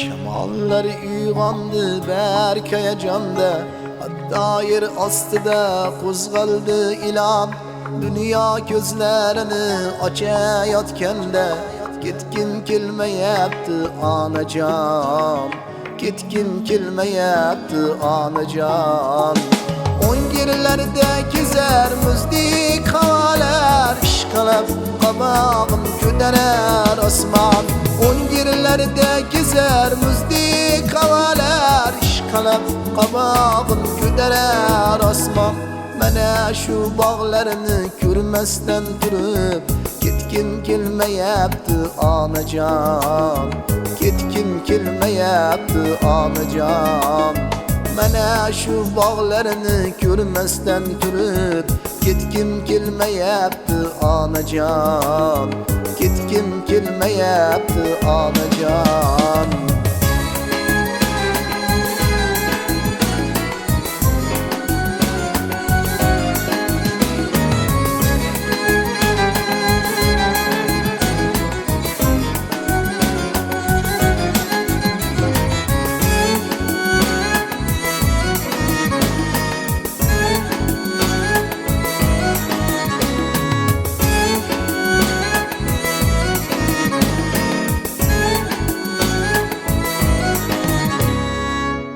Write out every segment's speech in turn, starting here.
Şamallar uyg'ondi berk hayajonda, hatta yer ostida qo'zg'aldi ilon. Dunyo ko'zlarini ochayotganda, ketgim kelmayapti onajon, ketgim kelmayapti onajon. O'ngirlarda kezar muzdek havolar, ishqilib qobog'im ko'tarar osmon. O'ngirlarda kezar muzdek havolar, ishqilib qobog'im ko'tarar osmon. Mana shu bog'larni ko'rmasdan turib, ketgim kelmayapti onajon, ketgim kelmayapti onajon. Mana shu bog'larni ko'rmasdan turib, ketgim kelmayapti onajon, ketgim kelmayapti onajon.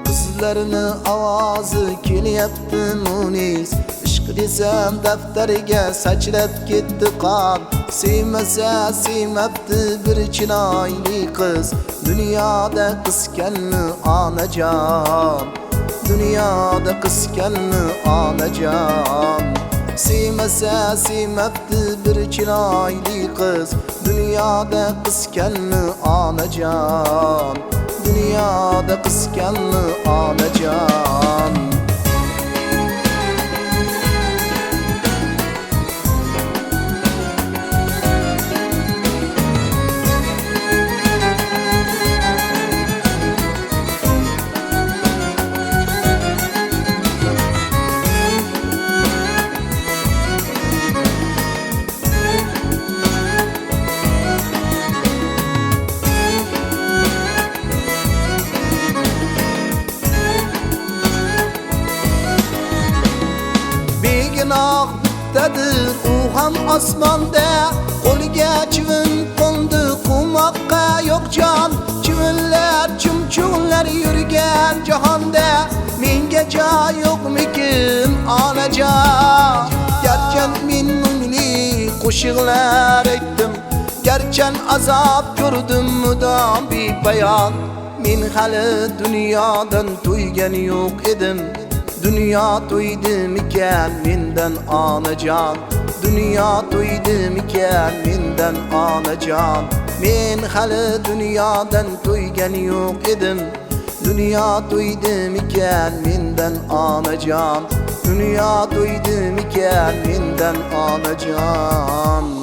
Qizlarni ovozi kelyapti munis, ishq desam daftariga sachrab ketdi qon. Sevmasa sevmabdi bir chinoyli qiz, dunyoda qiskanni onajon, dunyoda qiskanni onajon. Sevmasa sevmabdi bir chinoyli qiz, dunyoda qiskanni onajon, dunyoda qiskanni onajon. Begunoh bittadir u ham osmonda, qo'liga chivin qo'ndi qumoqqa yo'q jon. Chivinlar chumchuqlar yurgan jahonda, menga joy yo'qmikin onajon. Garchan men mungli qo'shiqlar aytdim, garchan azob ko'rdim mudom bepayon. Men hali dunyodan to'ygan yo'q edim, dunyo to'ydimikan mendan onajon, dunyo to'ydimikan mendan onajon. Men hali dunyodan to'ygan yo'q edim, dunyo to'ydimikan mendan onajon, dunyo to'ydimikan mendan onajon.